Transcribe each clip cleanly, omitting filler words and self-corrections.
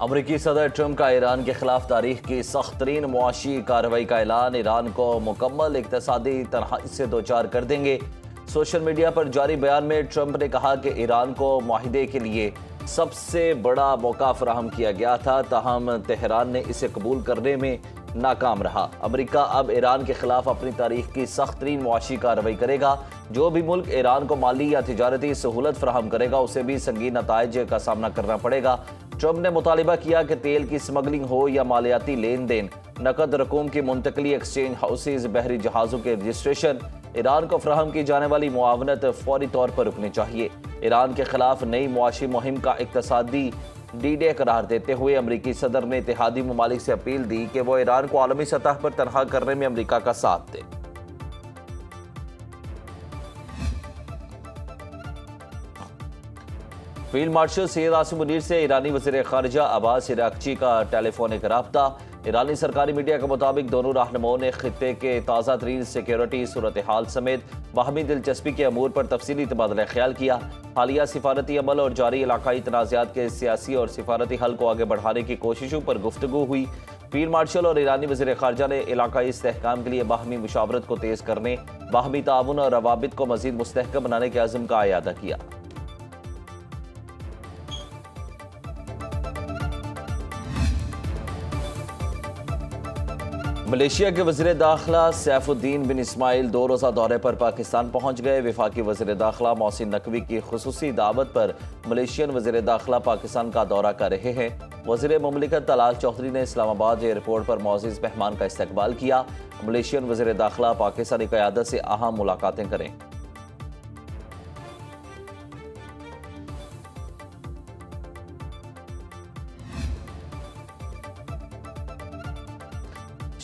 अमरीकी सदर ट्रंप का ईरान के खिलाफ तारीख की सख्त तरीन मुआशी कार्रवाई का ऐलान। ईरान को मुकम्मल इक्तसादी तनहाई से दो चार कर देंगे। सोशल मीडिया पर जारी बयान में ट्रंप ने कहा कि ईरान को मुआहिदे के लिए सबसे बड़ा मौका फराहम किया गया था, ताहम तेहरान ने इसे कबूल करने में नाकाम रहा। अमरीका अब ईरान के खिलाफ अपनी तारीख की सख्त तरीन मुआशी कार्रवाई करेगा। जो भी मुल्क ईरान को माली या तिजारती सहूलत फराहम करेगा उसे भी संगीन नताइज का सामना करना पड़ेगा। ट्रंप ने मुतालिबा किया कि तेल की स्मगलिंग हो या मालियाती लेन देन, नकद रकूम की मुंतकली, एक्सचेंज हाउसेज, बहरी जहाज़ों के रजिस्ट्रेशन, ईरान को फराहम की जाने वाली मुआवनत फौरी तौर पर रुकनी चाहिए। ईरान के खिलाफ नई मुआशी मुहिम का इक्तसादी डी-डे करार देते हुए अमरीकी सदर ने इत्तेहादी ममालिक से अपील दी कि वो ईरान को आलमी सतह पर तनहा करने में अमरीका का साथ दे। फील्ड मार्शल सैयद आसिम मुनीर से ईरानी वज़ीर ख़ारिजा अब्बास अराग़ची का टेलीफोनिक रब्ता। ईरानी सरकारी मीडिया के मुताबिक दोनों रहनुमाओं ने खित्ते के ताज़ा तरीन सिक्योरिटी सूरत हाल समेत बाहमी दिलचस्पी के अमूर पर तफसीली तबादला ख्याल किया। हालिया सिफारती अमल और जारी इलाकाई तनाज़ात के सियासी और सिफारती हल को आगे बढ़ाने की कोशिशों पर गुफ्तगू हुई। फील्ड मार्शल और ईरानी वज़ीर ख़ारिजा ने इलाकाई इस्तेहकाम के लिए बाहमी मुशावरत को तेज़ करने, बाहमी ताउन और रवाबित को मज़ीद मुस्तहकम बनाने के अज़्म का इयादा किया। मलेशिया के वज़ीर दाखिला सैफुद्दीन बिन इस्माइल 2 रोज़ा दौरे पर पाकिस्तान पहुंच गए। वफाकी वज़ीर दाखिला मोहसिन नकवी की खुसूसी दावत पर मलेशियन वज़ीर दाखिला पाकिस्तान का दौरा कर रहे हैं। वज़ीर मुमलिकत तलाल चौधरी ने इस्लामाबाद एयरपोर्ट पर मोअज़्ज़िज़ मेहमान का इस्तकबाल किया। मलेशियन वज़ीर दाखिला पाकिस्तानी क़यादत से अहम मुलाकातें करें।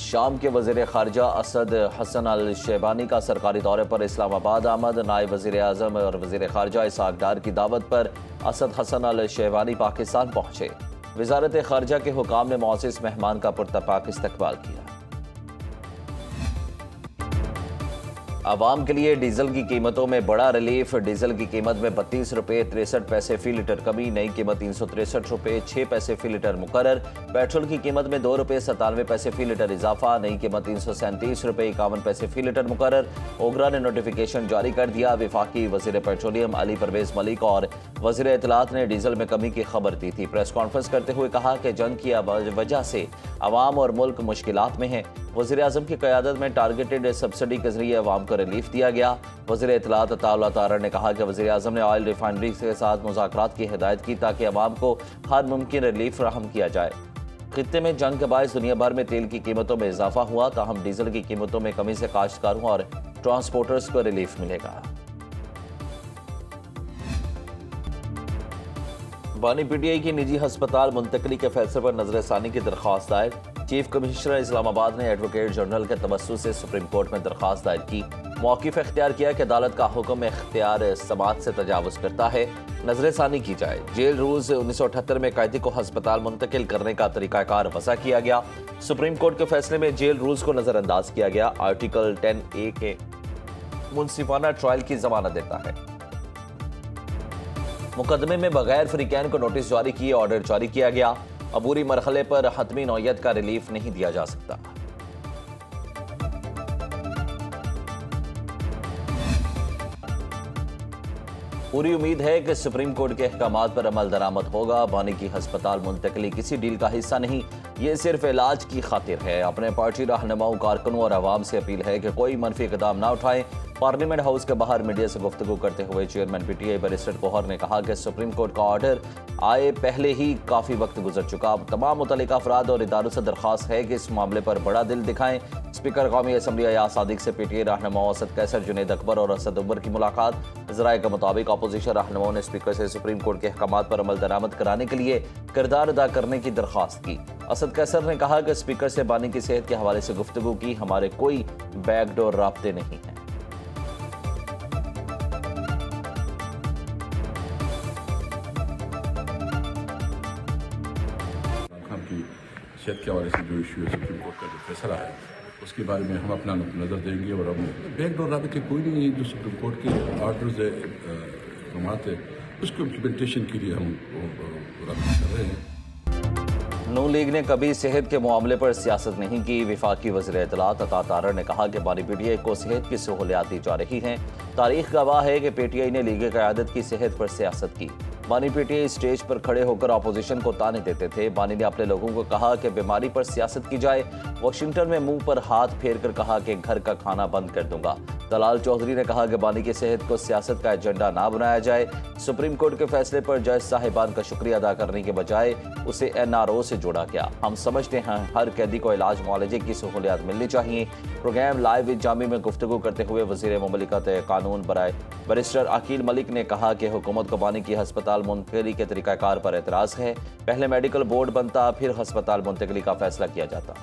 शाम के वज़ीर ख़ारिजा असद हसन अल शेबानी का सरकारी दौरे पर इस्लामाबाद आमद। नायब वज़ीर आज़म और वज़ीर ख़ारिजा इसहाक़ डार की दावत पर असद हसन अल शेबानी पाकिस्तान पहुँचे। वज़ारत ख़ारिजा के हुकाम ने मोअज़्ज़िज़ मेहमान का पुरतपाक इस्तकबाल किया। आवाम के लिए डीजल की कीमतों में बड़ा रिलीफ। डीजल की कीमत में 32 रुपये 63 पैसे फी लीटर कमी, नई कीमत 363 रुपये 6 पैसे फी लीटर मुकर्रर। पेट्रोल की कीमत में 2 रुपये 97 पैसे फी लीटर इजाफा, नई कीमत 337 रुपये 51 पैसे फी लीटर मुकर्रर। ओगरा ने नोटिफिकेशन जारी कर दिया। वफाकी वज़ीर पेट्रोलियम अली परवेज़ मलिक और वज़ीर इत्तलात ने डीजल में कमी की खबर दी थी। प्रेस कॉन्फ्रेंस करते हुए कहा कि जंग की वजह से अवाम और मुल्क मुश्किलात में है। वज़ीर आज़म की क़यादत में टारगेटेड सब्सिडी के जरिए अवाम को रिलीफ दिया गया। वज़ीर इत्तलात अता तारर ने कहा कि वज़ीर आज़म ने ऑयल रिफाइनरी के साथ मुज़ाकरात की हिदायत की ताकि अवाम को हर मुमकिन रिलीफ फराहम किया जाए। खित्ते में जंग के बायस दुनिया भर में तेल की कीमतों में इजाफा हुआ, ताहम डीजल की कीमतों में कमी से काश्तकारों और ट्रांसपोर्टर्स को रिलीफ मिलेगा। बानी पीटीआई की निजी हस्पताल मुंतकली के फैसले पर नजरसानी की दरख्वास्त दायर। चीफ कमिश्नर इस्लामाबाद ने एडवोकेट जनरल के तवस्सुत से सुप्रीम कोर्ट में दरख्वास्त दायर की। मौक़िफ़ इख्तियार किया कि अदालत का हुक्म इख्तियार समात से तजावुज़ करता है, नजरसानी की जाए। जेल रूल्स 1978 में कैदी को हस्पताल मुंतकिल करने का तरीक़ाकार वज़ा किया गया। सुप्रीम कोर्ट के फैसले में जेल रूल्स को नज़रअंदाज किया गया। आर्टिकल 10A के मुनसिफाना ट्रायल की जमानत देता है। मुकदमे में बगैर फ्रीकैन को नोटिस जारी किए ऑर्डर जारी किया गया। अबूरी मरहले पर हतमी नौयत का रिलीफ नहीं दिया जा सकता। पूरी उम्मीद है कि सुप्रीम कोर्ट के अहकामात पर अमल दरामद होगा। बानी की हस्पताल मुंतकली किसी डील का हिस्सा नहीं, ये सिर्फ इलाज की खातिर है। अपने पार्टी रहनुमाओं, कारकुनों और अवाम से अपील है कि कोई मनफी इक़दाम ना उठाएं। पार्लियामेंट हाउस के बाहर मीडिया से गुफ्तगू करते हुए चेयरमैन पीटीआई बैरिस्टर कोहर ने कहा कि सुप्रीम कोर्ट का ऑर्डर आए पहले ही काफ़ी वक्त गुजर चुका। तमाम मुतल्लिका अफराद और इदारों से दरख्वास्त है कि इस मामले पर बड़ा दिल दिखाएं। स्पीकर कौमी असम्बली अयाज सादिक से पीटीआई रहनुमाओं असद कैसर, जुनैद अकबर और असद उमर की मुलाकात। ज़राए के मुताबिक अपोजिशन रहनुमाओं ने स्पीकर से सुप्रीम कोर्ट के अहकामात पर अमल दरामद कराने के लिए किरदार अदा करने की दरख्वास्त की। असद कैसर ने कहा कि स्पीकर से बानी की सेहत के हवाले से गुफ्तगू की, हमारे कोई बैकडोर राब्ते नहीं हैं। सेहत के हवाले से जो इशू है, सुप्रीम कोर्ट का जो फैसला है उसके बारे में हम अपना नज़र देंगे और हम बैकडोर राबिते कोई नहीं है। जो सुप्रीम कोर्ट के आर्डर्स है, है उसको इम्प्लीमेंटेशन के लिए हम राबिता कर रहे हैं। नून लीग ने कभी सेहत के मामले पर सियासत नहीं की। वफाकी वज़ीर इत्तलात अता तारड़ ने कहा कि बानी पीटीआई को सेहत की सहूलियात दी जा रही हैं। तारीख गवाह है कि पीटीआई ने लीग क़यादत की सेहत पर सियासत की। बानी पीटीआई स्टेज पर खड़े होकर अपोजिशन को ताने देते थे। बानी ने अपने लोगों को कहा कि बीमारी पर सियासत की जाए। वाशिंगटन में मुंह पर हाथ फेर कर कहा कि घर का खाना बंद कर दूंगा। दलाल चौधरी ने कहा कि बानी की सेहत को सियासत का एजेंडा ना बनाया जाए। सुप्रीम कोर्ट के फैसले पर जज साहिबान का शुक्रिया अदा करने के बजाय उसे एनआरओ से जोड़ा गया। हम समझते हैं हर कैदी को इलाज मुआलजे की सहूलियात मिलनी चाहिए। प्रोग्राम लाइव विद जामी में गुफ्तगू करते हुए वज़ीर मुमलिकत कानून बराए बैरिस्टर अकील मलिक ने कहा कि हुकूमत को बानी की हस्पताल मुंतकली के तरीक़ाकार पर एतराज़ है। पहले मेडिकल बोर्ड बनता, फिर हस्पताल मुंतकली का फैसला किया जाता।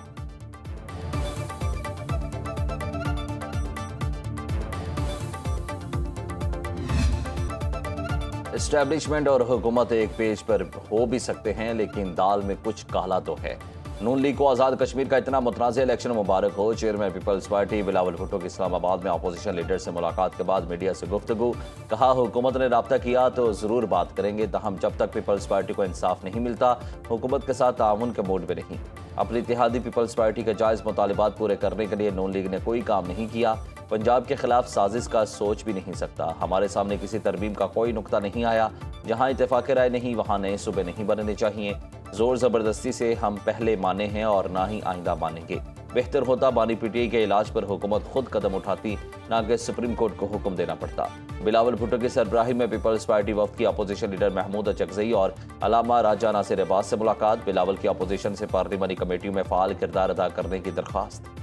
एस्टैब्लिशमेंट और हुकूमत एक पेज पर हो भी सकते हैं, लेकिन दाल में कुछ काला तो है। नून लीग को आज़ाद कश्मीर का इतना मुतनाज़ इलेक्शन मुबारक हो। Chairman peoples party Bilawal Bhutto की इस्लामाबाद में अपोजिशन लीडर से मुलाकात के बाद मीडिया से गुफ्तगू। कहा हुकूमत ने राब्ता किया तो ज़रूर बात करेंगे, तहम जब तक पीपल्स पार्टी को इंसाफ नहीं मिलता हुकूमत के साथ ताउन के मूड में नहीं। अपनी इत्तेहादी पीपल्स पार्टी के जायज़ मुतालिबात पूरे करने के लिए नून लीग ने कोई काम नहीं किया। पंजाब के खिलाफ साजिश का सोच भी नहीं सकता। हमारे सामने किसी तरमीम का कोई नुक्ता नहीं आया। जहां इत्तेफाक राय नहीं वहां नए सूबे नहीं बनने चाहिए। जोर ज़बरदस्ती से हम पहले माने हैं और ना ही आइंदा मानेंगे। बेहतर होता बानी पीटीआई के इलाज पर हुकूमत खुद कदम उठाती, ना कि सुप्रीम कोर्ट को हुक्म देना पड़ता। बिलावल भुट्टो की सरबराही में पीपल्स पार्टी वफ्द की अपोजिशन लीडर महमूद अचकज़ई और अलामा राजा नासिर अब्बास से मुलाकात। बिलावल की अपोजिशन से पार्लिमानी कमेटियों में फ़ाल किरदार अदा करने की दरख्वास्त।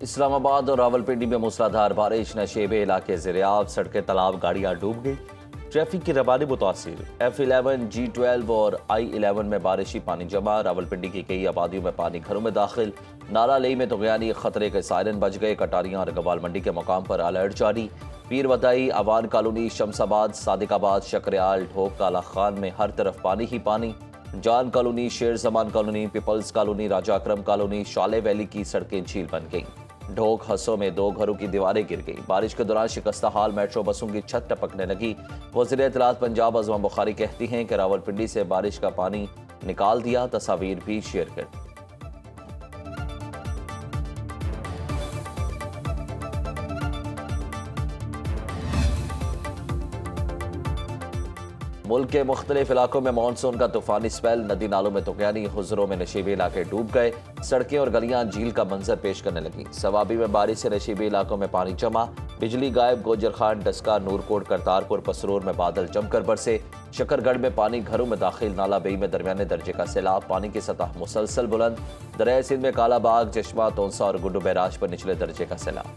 इस्लामाबाद और रावलपिंडी में मूसलाधार बारिश, नशेबे इलाके ज़ेरियाब, सड़कें तालाब, गाड़ियां डूब गई। ट्रैफिक की रवानी मुतासिर। F11, G12 और I11 में बारिशी पानी जमा। रावलपिंडी की कई आबादियों में पानी घरों में दाखिल। नाला लेई में तुगयानी खतरे के सायरन बज गए। कटारियां और गवाल मंडी के मकाम पर अलर्ट जारी। पीर वदाई, अवान कॉलोनी, शमसाबाद, सादिकाबाद, शकरियाल, ढोक, काला खान में हर तरफ पानी ही पानी। जान कॉलोनी, शेर जमान कॉलोनी, पीपल्स कॉलोनी, राजा अकरम कॉलोनी, शाले वैली की सड़कें झील बन गईं। ढोक हसों में 2 घरों की दीवारें गिर गई। बारिश के दौरान शिकस्ता हाल मेट्रो बसों की छत टपकने लगी। वज़ीर इत्तलात पंजाब अज़मा बुखारी कहती हैं कि रावलपिंडी से बारिश का पानी निकाल दिया। तस्वीर भी शेयर कर दी। मुल्क के मुख्तलिफ इलाकों में मानसून का तूफानी स्पेल। नदी नालों में तुगयानी, हुज़रों में नशीबे इलाके डूब गए। सड़कें और गलियां झील का मंजर पेश करने लगी। सवाबी में बारिश से नशीबे इलाकों में पानी जमा। बिजली गायब। गोजर खान, डस्का, नूरकोट, करतारपुर, पसरूर में बादल जमकर बरसे। शकरगढ़ में पानी घरों में दाखिल। नाला बेई में दरमियाने दर्जे का सैलाब। पानी की सतह मुसलसल बुलंद। दरिया सिंध में कालाबाग, चश्मा, तोंसा और गुड्डू बैराज पर निचले दर्जे का सैलाब।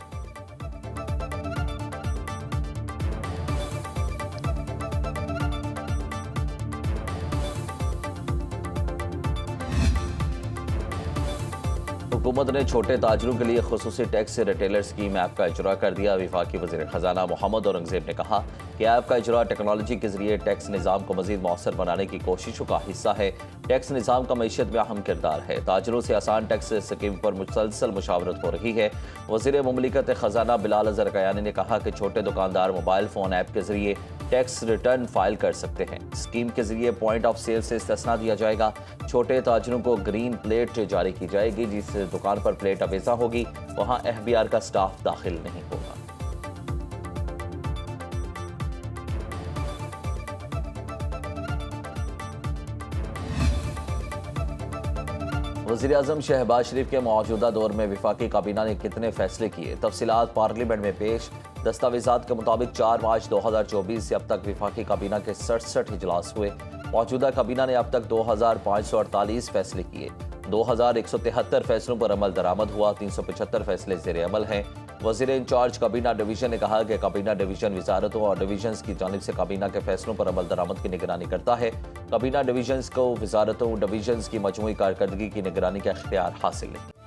हुकूमत ने छोटे ताजरों के लिए खुसूसी टैक्स रिटेलर स्कीम ऐप का इजरा कर दिया। वफाकी वज़ीर ख़जाना मोहम्मद औरंगज़ेब ने कहा कि ऐप का इजरा टेक्नोलॉजी के जरिए टैक्स निज़ाम को मज़ीद मौसर बनाने की कोशिशों का हिस्सा है। टैक्स निज़ाम का मईशत में अहम किरदार है। ताजरों से आसान टैक्स स्कीम पर मुसलसल मुशावरत हो रही है। वज़ीर मुमलिकत ख़जाना बिलाल अज़हर कयानी ने कहा कि छोटे दुकानदार मोबाइल फ़ोन ऐप के जरिए टैक्स रिटर्न फाइल कर सकते हैं। स्कीम के जरिए पॉइंट ऑफ सेल से इस्तिस्ना दिया जाएगा। छोटे ताजरों को ग्रीन प्लेट जारी की जाएगी। जिस दुकान पर प्लेट अवेजा होगी वहां FBR का स्टाफ दाखिल नहीं होगा। वज़ीर-ए-आज़म शहबाज शरीफ के मौजूदा दौर में वफाकी काबीना ने कितने फैसले किए, तफसीलात पार्लियामेंट में पेश। दस्तावेजात के मुताबिक 4 मार्च 2024 से अब तक वफाकी काबीना के 67 इजलास हुए। मौजूदा काबीना ने अब तक 2548 फैसले किए। 2173 फैसलों पर अमल दरामद हुआ। 375 फैसले ज़ेर अमल हैं। वज़ीर इंचार्ज काबीना डिवीज़न ने कहा कि काबीना डिवीज़न वजारतों और डिवीजन्स की जानिब से काबीना के फैसलों पर अमल दरामद की निगरानी करता है। काबीना डिवीजन्स को वजारतों डिवीजन्स की मजमूई कारकर्दगी की निगरानी का इख्तियार हासिल नहीं।